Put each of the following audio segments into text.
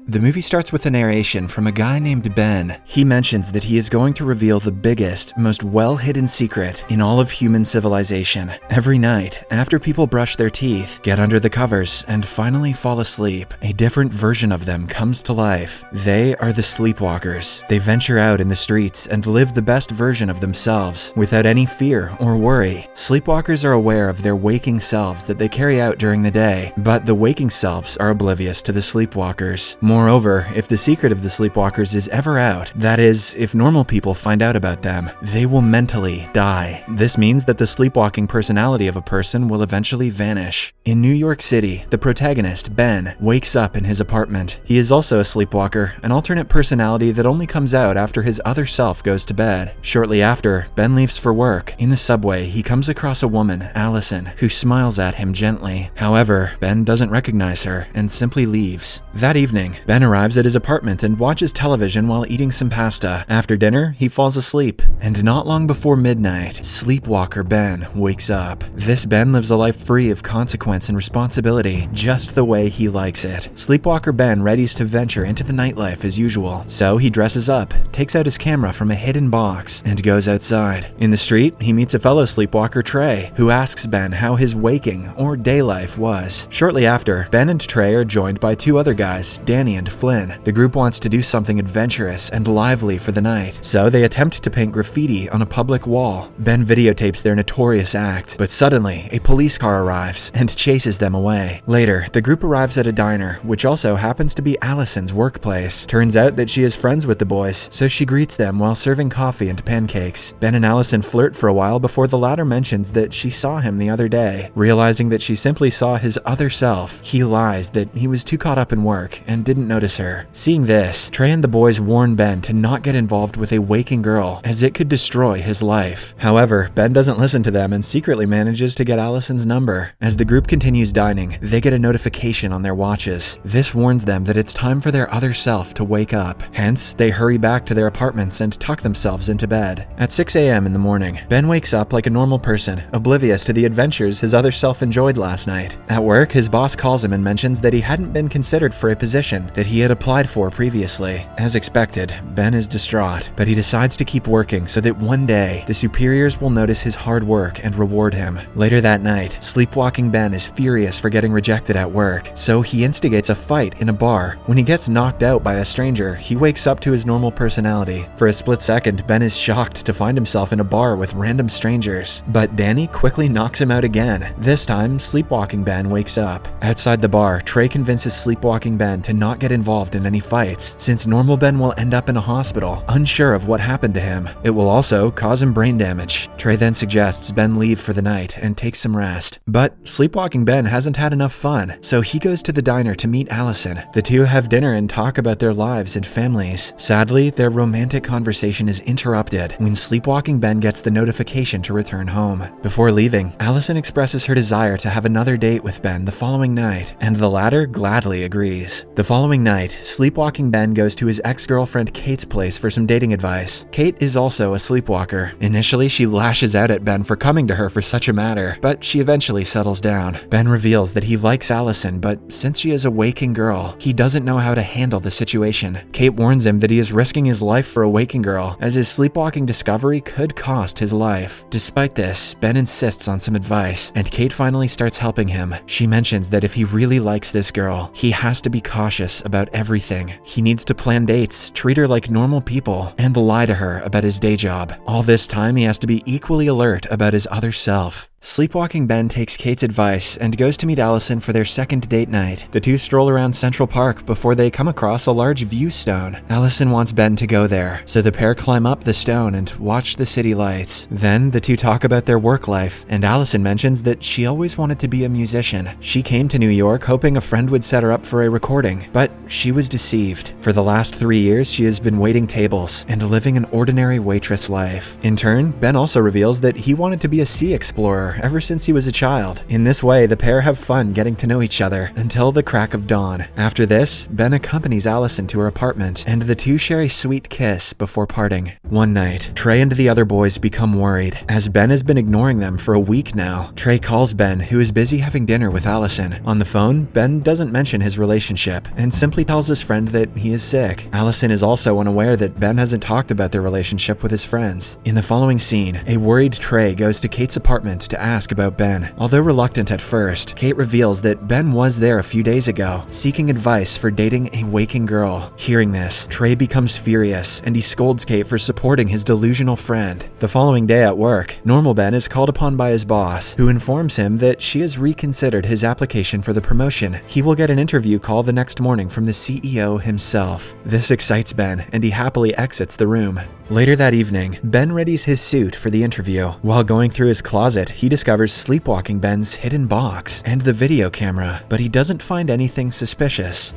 The movie starts with a narration from a guy named Ben. He mentions that he is going to reveal the biggest, most well-hidden secret in all of human civilization. Every night, after people brush their teeth, get under the covers, and finally fall asleep, a different version of them comes to life. They are the sleepwalkers. They venture out in the streets and live the best version of themselves, without any fear or worry. Sleepwalkers are aware of their waking selves that they carry out during the day, but the waking selves are oblivious to the sleepwalkers. Moreover, if the secret of the sleepwalkers is ever out, that is, if normal people find out about them, they will mentally die. This means that the sleepwalking personality of a person will eventually vanish. In New York City, the protagonist, Ben, wakes up in his apartment. He is also a sleepwalker, an alternate personality that only comes out after his other self goes to bed. Shortly after, Ben leaves for work. In the subway, he comes across a woman, Allison, who smiles at him gently. However, Ben doesn't recognize her and simply leaves. That evening, Ben arrives at his apartment and watches television while eating some pasta. After dinner, he falls asleep. And not long before midnight, sleepwalker Ben wakes up. This Ben lives a life free of consequence and responsibility, just the way he likes it. Sleepwalker Ben readies to venture into the nightlife as usual. So he dresses up, takes out his camera from a hidden box, and goes outside. In the street, he meets a fellow sleepwalker, Trey, who asks Ben how his waking or day life was. Shortly after, Ben and Trey are joined by two other guys, Danny and Flynn. The group wants to do something adventurous and lively for the night, so they attempt to paint graffiti on a public wall. Ben videotapes their notorious act, but suddenly a police car arrives and chases them away. Later, the group arrives at a diner, which also happens to be Allison's workplace. Turns out that she is friends with the boys, so she greets them while serving coffee and pancakes. Ben and Allison flirt for a while before the latter mentions that she saw him the other day. Realizing that she simply saw his other self, he lies that he was too caught up in work and didn't notice her. Seeing this, Trey and the boys warn Ben to not get involved with a waking girl, as it could destroy his life. However, Ben doesn't listen to them and secretly manages to get Allison's number. As the group continues dining, they get a notification on their watches. This warns them that it's time for their other self to wake up. Hence, they hurry back to their apartments and tuck themselves into bed. At 6 a.m. in the morning, Ben wakes up like a normal person, oblivious to the adventures his other self enjoyed last night. At work, his boss calls him and mentions that he hadn't been considered for a position that he had applied for previously. As expected, Ben is distraught, but he decides to keep working so that one day, the superiors will notice his hard work and reward him. Later that night, sleepwalking Ben is furious for getting rejected at work, so he instigates a fight in a bar. When he gets knocked out by a stranger, he wakes up to his normal personality. For a split second, Ben is shocked to find himself in a bar with random strangers, but Danny quickly knocks him out again. This time, sleepwalking Ben wakes up. Outside the bar, Trey convinces sleepwalking Ben to not get involved in any fights, since normal Ben will end up in a hospital, unsure of what happened to him. It will also cause him brain damage. Trey then suggests Ben leave for the night and take some rest. But sleepwalking Ben hasn't had enough fun, so he goes to the diner to meet Allison. The two have dinner and talk about their lives and families. Sadly, their romantic conversation is interrupted when sleepwalking Ben gets the notification to return home. Before leaving, Allison expresses her desire to have another date with Ben the following night, and the latter gladly agrees. The following night, sleepwalking Ben goes to his ex-girlfriend Kate's place for some dating advice. Kate is also a sleepwalker. Initially, she lashes out at Ben for coming to her for such a matter, but she eventually settles down. Ben reveals that he likes Allison, but since she is a waking girl, he doesn't know how to handle the situation. Kate warns him that he is risking his life for a waking girl, as his sleepwalking discovery could cost his life. Despite this, Ben insists on some advice, and Kate finally starts helping him. She mentions that if he really likes this girl, he has to be cautious about everything. He needs to plan dates, treat her like normal people, and lie to her about his day job. All this time, he has to be equally alert about his other self. Sleepwalking Ben takes Kate's advice and goes to meet Allison for their second date night. The two stroll around Central Park before they come across a large view stone. Allison wants Ben to go there, so the pair climb up the stone and watch the city lights. Then the two talk about their work life, and Allison mentions that she always wanted to be a musician. She came to New York hoping a friend would set her up for a recording, but she was deceived. For the last 3 years, she has been waiting tables and living an ordinary waitress life. In turn, Ben also reveals that he wanted to be a sea explorer, for ever since he was a child. In this way, the pair have fun getting to know each other until the crack of dawn. After this, Ben accompanies Allison to her apartment, and the two share a sweet kiss before parting. One night, Trey and the other boys become worried, as Ben has been ignoring them for a week now. Trey calls Ben, who is busy having dinner with Allison. On the phone, Ben doesn't mention his relationship, and simply tells his friend that he is sick. Allison is also unaware that Ben hasn't talked about their relationship with his friends. In the following scene, a worried Trey goes to Kate's apartment to ask about Ben. Although reluctant at first, Kate reveals that Ben was there a few days ago, seeking advice for dating a waking girl. Hearing this, Trey becomes furious, and he scolds Kate for supporting his delusional friend. The following day at work, normal Ben is called upon by his boss, who informs him that she has reconsidered his application for the promotion. He will get an interview call the next morning from the CEO himself. This excites Ben, and he happily exits the room. Later that evening, Ben readies his suit for the interview. While going through his closet, he discovers sleepwalking Ben's hidden box and the video camera, but he doesn't find anything suspicious.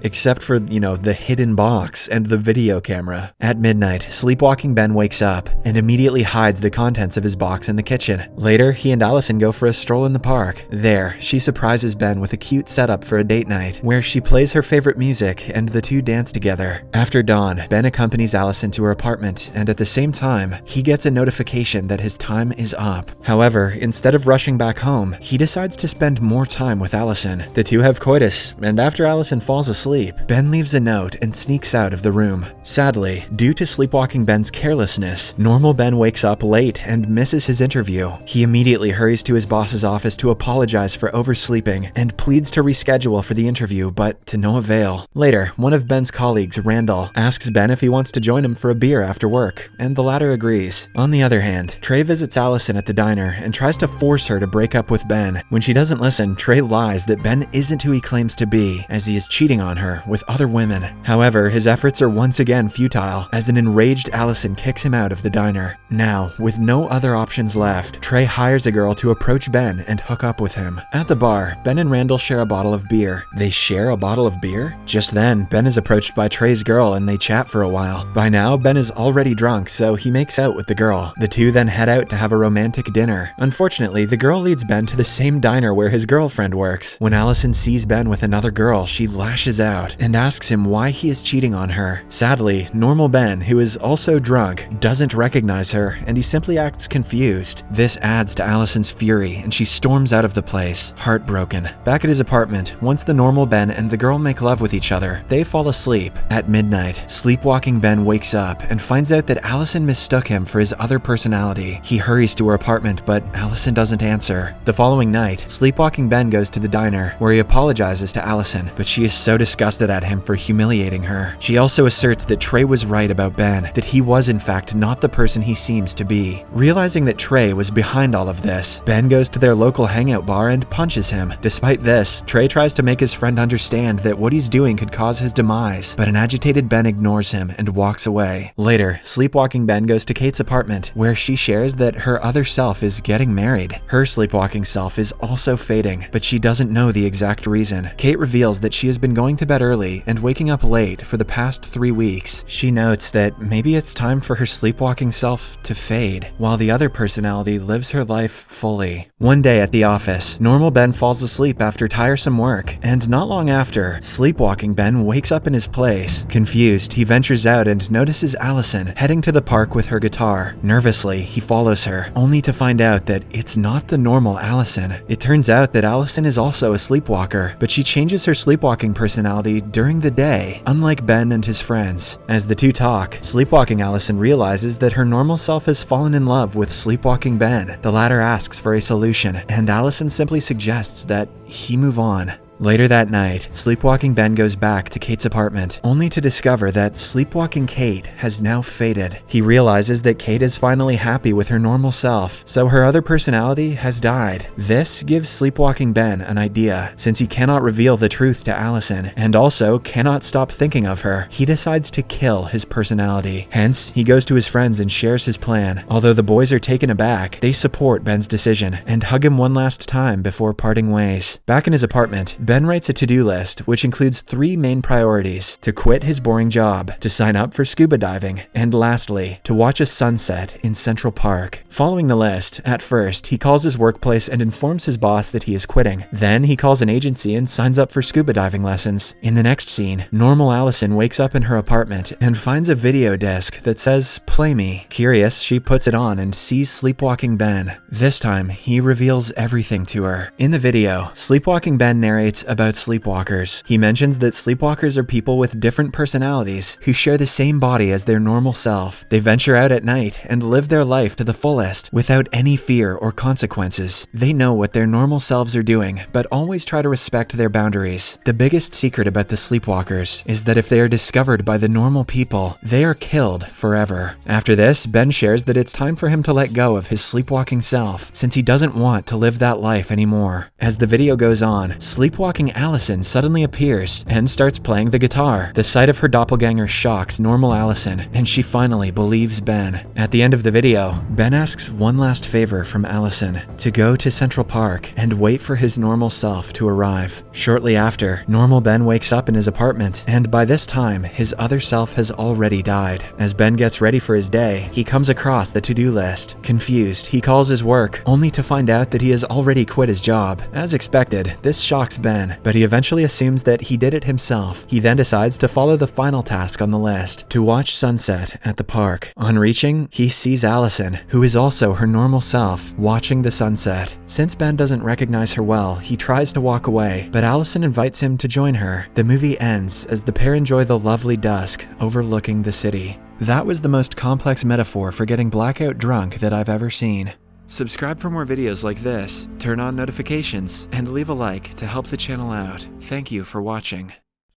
Except for, the hidden box and the video camera. At midnight, sleepwalking Ben wakes up and immediately hides the contents of his box in the kitchen. Later, he and Allison go for a stroll in the park. There, she surprises Ben with a cute setup for a date night, where she plays her favorite music and the two dance together. After dawn, Ben accompanies Allison to her apartment, and at the same time, he gets a notification that his time is up. However, instead of rushing back home, he decides to spend more time with Allison. The two have coitus, and after Allison falls asleep, Ben leaves a note and sneaks out of the room. Sadly, due to sleepwalking Ben's carelessness, normal Ben wakes up late and misses his interview. He immediately hurries to his boss's office to apologize for oversleeping and pleads to reschedule for the interview, but to no avail. Later, one of Ben's colleagues, Randall, asks Ben if he wants to join him for a beer after work, and the latter agrees. On the other hand, Trey visits Allison at the diner and tries to force her to break up with Ben. When she doesn't listen, Trey lies that Ben isn't who he claims to be, as he is cheating on her with other women. However, his efforts are once again futile, as an enraged Allison kicks him out of the diner. Now, with no other options left, Trey hires a girl to approach Ben and hook up with him. At the bar, Ben and Randall share a bottle of beer. They share a bottle of beer? Just then, Ben is approached by Trey's girl and they chat for a while. By now, Ben is already drunk, so he makes out with the girl. The two then head out to have a romantic dinner. Unfortunately, the girl leads Ben to the same diner where his girlfriend works. When Allison sees Ben with another girl, she lashes out and asks him why he is cheating on her. Sadly, normal Ben, who is also drunk, doesn't recognize her, and he simply acts confused. This adds to Allison's fury, and she storms out of the place, heartbroken. Back at his apartment, once the normal Ben and the girl make love with each other, they fall asleep. At midnight, sleepwalking Ben wakes up and finds out that Allison mistook him for his other personality. He hurries to her apartment, but Allison doesn't answer. The following night, sleepwalking Ben goes to the diner, where he apologizes to Allison, but she is so disgusted at him for humiliating her. She also asserts that Trey was right about Ben, that he was in fact not the person he seems to be. Realizing that Trey was behind all of this, Ben goes to their local hangout bar and punches him. Despite this, Trey tries to make his friend understand that what he's doing could cause his demise, but an agitated Ben ignores him and walks away. Later, sleepwalking Ben goes to Kate's apartment, where she shares that her other self is getting married. Her sleepwalking self is also fading, but she doesn't know the exact reason. Kate reveals that she has been going to bed early and waking up late for the past 3 weeks. She notes that maybe it's time for her sleepwalking self to fade, while the other personality lives her life fully. One day at the office, normal Ben falls asleep after tiresome work, and not long after, sleepwalking Ben wakes up in his place. Confused, he ventures out and notices Allison heading to the park with her guitar. Nervously, he follows her, only to find out that it's not the normal Allison. It turns out that Allison is also a sleepwalker, but she changes her sleepwalking personality during the day, unlike Ben and his friends. As the two talk, sleepwalking Allison realizes that her normal self has fallen in love with sleepwalking Ben. The latter asks for a solution, and Allison simply suggests that he move on. Later that night, sleepwalking Ben goes back to Kate's apartment, only to discover that sleepwalking Kate has now faded. He realizes that Kate is finally happy with her normal self, so her other personality has died. This gives sleepwalking Ben an idea. Since he cannot reveal the truth to Allison, and also cannot stop thinking of her, he decides to kill his personality. Hence, he goes to his friends and shares his plan. Although the boys are taken aback, they support Ben's decision and hug him one last time before parting ways. Back in his apartment, Ben writes a to-do list, which includes 3 main priorities: to quit his boring job, to sign up for scuba diving, and lastly, to watch a sunset in Central Park. Following the list, at first, he calls his workplace and informs his boss that he is quitting. Then he calls an agency and signs up for scuba diving lessons. In the next scene, normal Allison wakes up in her apartment and finds a video disc that says, "Play me." Curious, she puts it on and sees sleepwalking Ben. This time, he reveals everything to her. In the video, sleepwalking Ben narrates about sleepwalkers. He mentions that sleepwalkers are people with different personalities who share the same body as their normal self. They venture out at night and live their life to the fullest without any fear or consequences. They know what their normal selves are doing, but always try to respect their boundaries. The biggest secret about the sleepwalkers is that if they are discovered by the normal people, they are killed forever. After this, Ben shares that it's time for him to let go of his sleepwalking self, since he doesn't want to live that life anymore. As the video goes on, sleepwalking Allison suddenly appears and starts playing the guitar. The sight of her doppelganger shocks normal Allison, and she finally believes Ben. At the end of the video, Ben asks one last favor from Allison: to go to Central Park and wait for his normal self to arrive. Shortly after, normal Ben wakes up in his apartment, and by this time, his other self has already died. As Ben gets ready for his day, he comes across the to-do list. Confused, he calls his work, only to find out that he has already quit his job. As expected, this shocks Ben, but he eventually assumes that he did it himself. He then decides to follow the final task on the list: to watch sunset at the park. On reaching, he sees Allison, who is also her normal self, watching the sunset. Since Ben doesn't recognize her well, he tries to walk away, but Allison invites him to join her. The movie ends as the pair enjoy the lovely dusk overlooking the city. That was the most complex metaphor for getting blackout drunk that I've ever seen. Subscribe for more videos like this, turn on notifications, and leave a like to help the channel out. Thank you for watching.